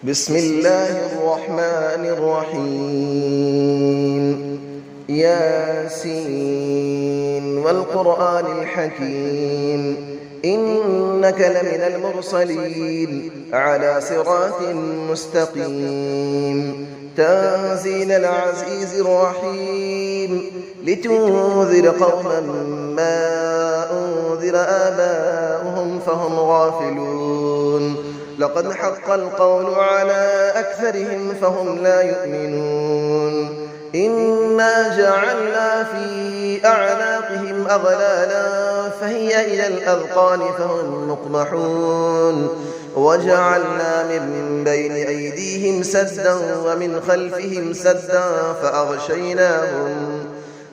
بسم الله الرحمن الرحيم ياسين والقرآن الحكيم إنك لمن المرسلين على صراط مستقيم تنزيل العزيز الرحيم لتنذر قوما ما أنذر آباؤهم فهم غافلون لقد حق القول على أكثرهم فهم لا يؤمنون إنا جعلنا في أعناقهم أغلالا فهي إلى الأذقان فهم مقمحون وجعلنا من بين أيديهم سدا ومن خلفهم سدا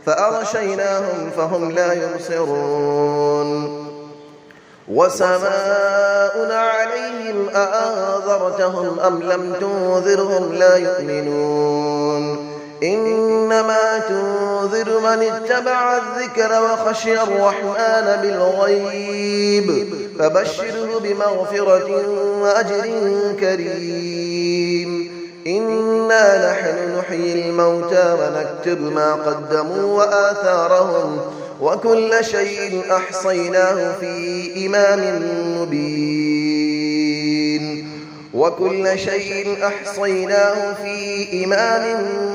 فأغشيناهم فهم لا يبصرون وسماء عليهم أأنذرتهم أم لم تنذرهم لا يؤمنون إنما تنذر من اتبع الذكر وخشي الرحمن بالغيب فبشره بمغفرة وأجر كريم إنا نحن نحيي الموتى ونكتب ما قدموا وآثارهم وكل شيء أحصيناه في إمام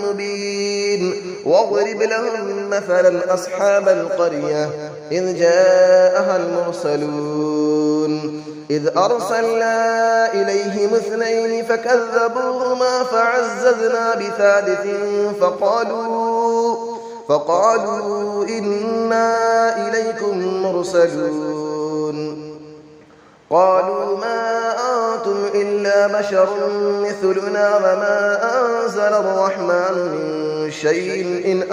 مبين واضرب لهم مثلا أصحاب القرية إذ جاءها المرسلون إذ أرسلنا إليهم 2 فكذبوهما فعززنا بثالث فقالوا إنا إليكم مرسلون قالوا ما أنتم إلا بشر مثلنا وما أنزل الرحمن من شيء إن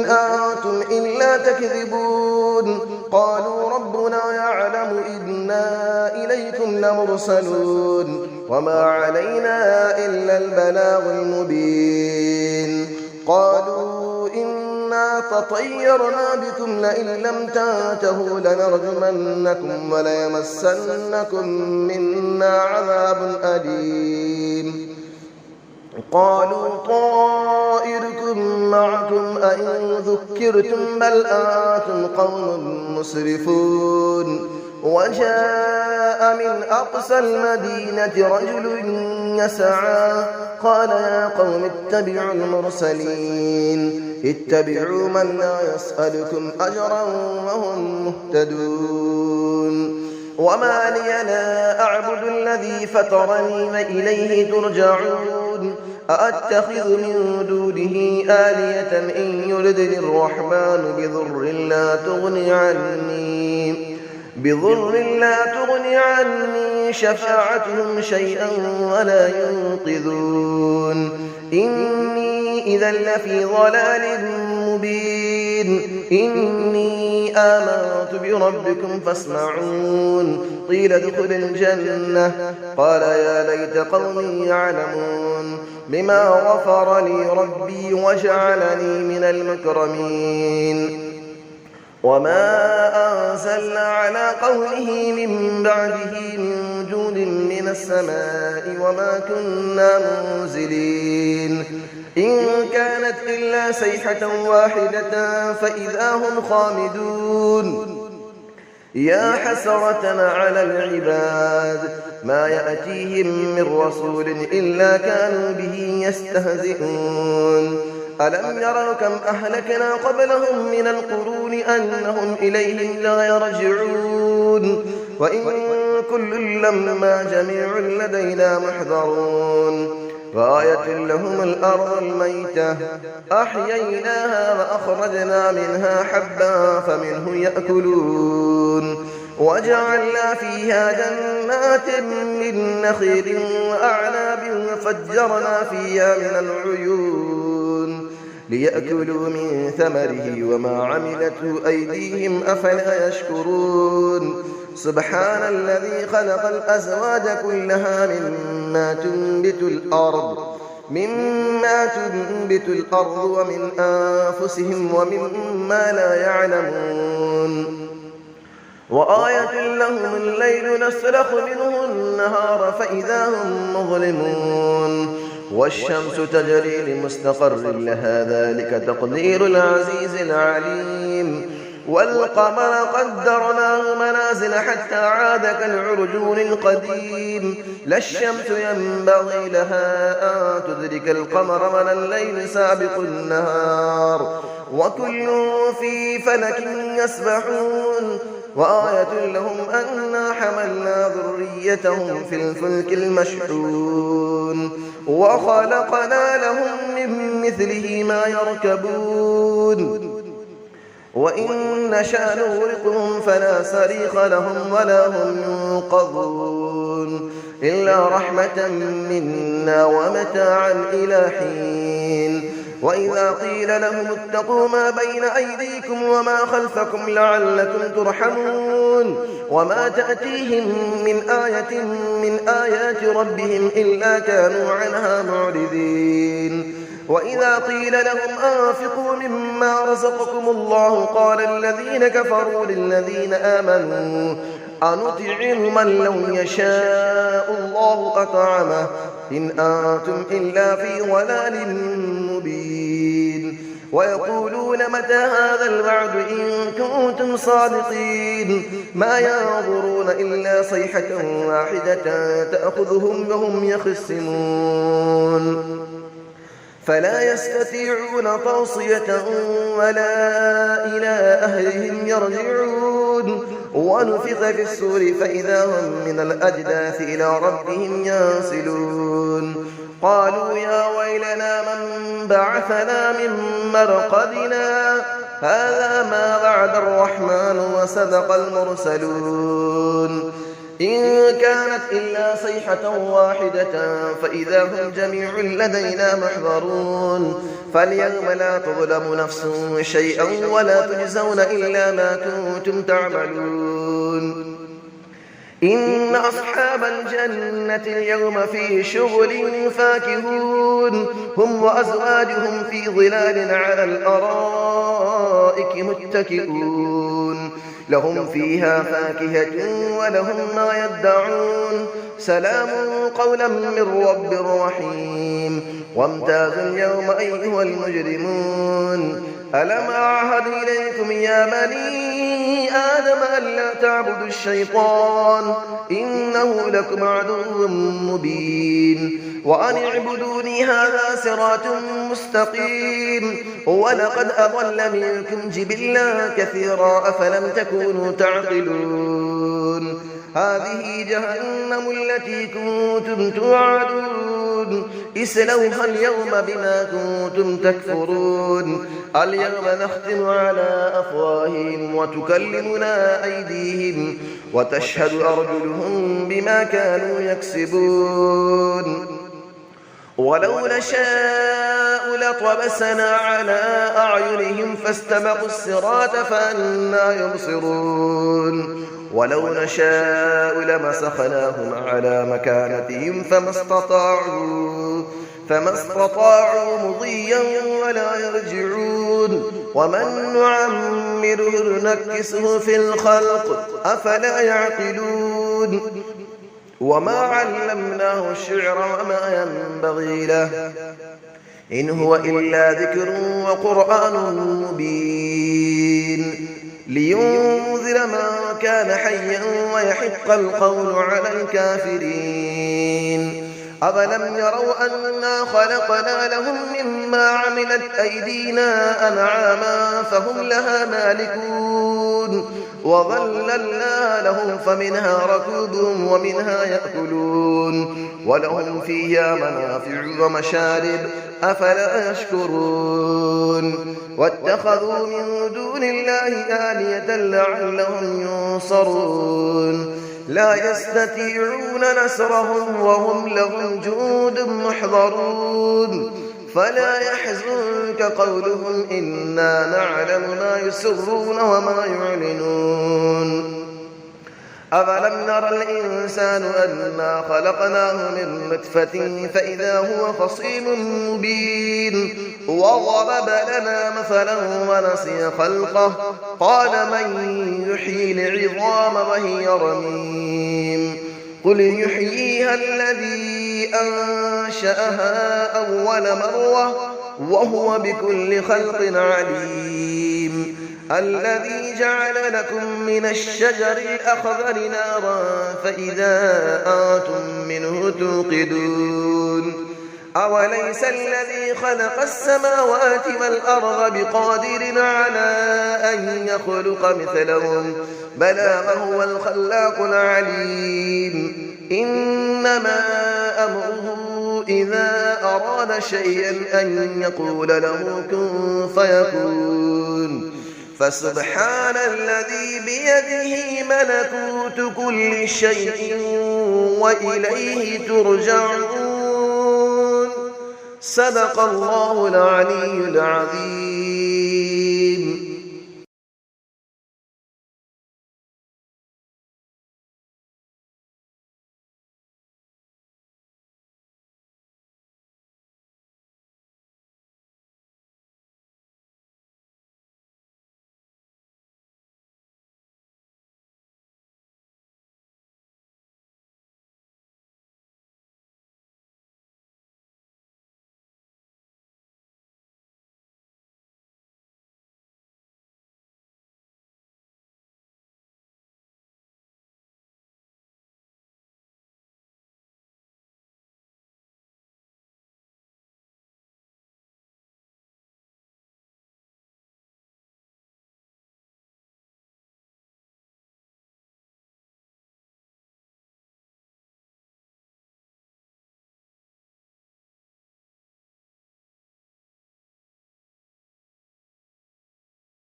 أنتم إلا تكذبون قالوا ربنا يعلم إنا إليكم لمرسلون وما علينا إلا البلاغ المبين قالوا إنا تطيرنا بكم لئن لم تنتهوا لنرجمنكم وليمسنكم منا عذاب أليم قالوا طائركم معكم أئن ذكرتم بل أنتم قوم مسرفون وجاء من أقصى المدينة رجل يسعى قال يا قوم اتبعوا المرسلين اتبعوا من لا يسألكم أجرا وهم مهتدون وما لي لا أعبد الذي فطرني وإليه ترجعون أأتخذ من دونه آلية إن يردني الرحمن بضر لا تغني عني شفاعتهم شيئا ولا ينقذون إني إذا لفي ضلال مبين إني آمنت بربكم فاسمعون قيل ادخل الجنة قال يا ليت قومي يعلمون بما غفر لي ربي وجعلني من المكرمين وما أنزلنا على قوله من بعده من جود من السماء وما كنا منزلين إن كانت إلا صيحة واحدة فإذا هم خامدون يا حسرة على العباد ما يأتيهم من رسول إلا كانوا به يستهزئون ألم يروا كم أهلكنا قبلهم من القرون أنهم إليهم لا يرجعون وإن كل لما جميع لدينا محضرون وآية لهم الأرض الميتة أحييناها وأخرجنا منها حبا فمنه يأكلون وجعلنا فيها جنات من نخيل وأعناب وفجرنا فيها من العيون ليأكلوا من ثمره وما عملته أيديهم أفلا يشكرون سبحان الذي خلق الأزواج كلها مما تنبت الأرض ومن أنفسهم ومما لا يعلمون وآية لهم الليل نسلخ منه النهار فإذا هم مظلمون والشمس تجري لمستقر لها ذلك تقدير العزيز العليم والقمر قدرناه منازل حتى عاد كالعرجون القديم لا الشمس ينبغي لها أن تدرك القمر ولا الليل سابق النهار وكل في فلك يسبحون وآية لهم أنا حملنا ذريتهم في الفلك المشحون وخلقنا لهم من مثله ما يركبون وإن نشأ نغرقهم فلا صريخ لهم ولا هم ينقذون إلا رحمة منا ومتاعا إلى حين وإذا قيل لهم اتقوا ما بين أيديكم وما خلفكم لعلكم ترحمون وما تأتيهم من آية من آيات ربهم إلا كانوا عنها معرضين وإذا قيل لهم أنفقوا مما رزقكم الله قال الذين كفروا للذين آمنوا أنطعم من لو يشاء الله أطعمه إن أنتم إلا في ضلال مبين ويقولون متى هذا الوعد إن كنتم صادقين ما ينظرون إلا صيحة واحدة تأخذهم وهم يخصمون فلا يستطيعون توصية ولا إلى أهلهم يرجعون ونفخ في السور فإذا هم من الأجداث إلى ربهم ينسلون قالوا يا ويلنا من بعثنا من مرقدنا هذا ما وعد الرحمن وصدق المرسلون إن كانت إلا صيحة واحدة فإذا هم جميع لدينا محضرون فاليوم لا تظلم نفس شيئا ولا تجزون إلا ما كنتم تعملون إن أصحاب الجنة اليوم في شغل فاكهون هم وأزواجهم في ظلال على الأرائك متكئون لهم فيها فاكهة ولهم ما يدعون سلام قولا من رب رحيم وامتازوا اليوم أيها المجرمون ألم أعهد إليكم يا بني آدم ألا تعبدوا الشيطان إنه لكم عدو مبين وأن اعبدوني هذا صراط مستقيم ولقد أضل منكم جبلا كثيرا أفلم تكونوا تعقلون هذه جهنم التي كنتم توعدون اسلوها اليوم بما كنتم تكفرون اليوم نختم على أفواههم وتكلمنا أيديهم وتشهد أرجلهم بما كانوا يكسبون ولو نشاء لطمسنا على أعينهم فاستبقوا الصراط فأنى يبصرون ولو نشاء لمسخناهم على مكانتهم فما استطاعوا مضيا ولا يرجعون ومن نعمره نكسه في الخلق أفلا يعقلون وما علمناه الشعر وما ينبغي له إن هو إلا ذكر وقرآن مبين لينذر من كان حيا ويحق القول على الكافرين أفلم يروا أنا خلقنا لهم مما عملت أيدينا أنعاما فهم لها مالكون وظللنا لهم فمنها ركوبهم ومنها يأكلون ولهم فيها منافع ومشارب أفلا يشكرون واتخذوا من دون الله آلية لعلهم ينصرون لا يستطيعون نصرهم وهم لهم جند محضرون فلا يحزنك قولهم إنا نعلم ما يسرون وما يعلنون أفلم نرى الإنسان أنا خلقناه من نطفة فإذا هو خصيم مبين وضرب لنا مثلا ونسي خلقه قال من يحيي العظام وهي رميم قل يحييها الذي أنشأها أول مرة وهو بكل خلق عليم الذي جعل لكم من الشجر الأخضر نارا فإذا أنتم منه توقدون أوليس الذي خلق السماوات والأرض بقادر على أن يخلق مثلهم بلى وهو الخلاق العليم إنما أمره إذا أراد شيئا أن يقول له كن فيكون فسبحان الذي بيده ملكوت كل شيء وإليه ترجعون صدق الله العلي العظيم.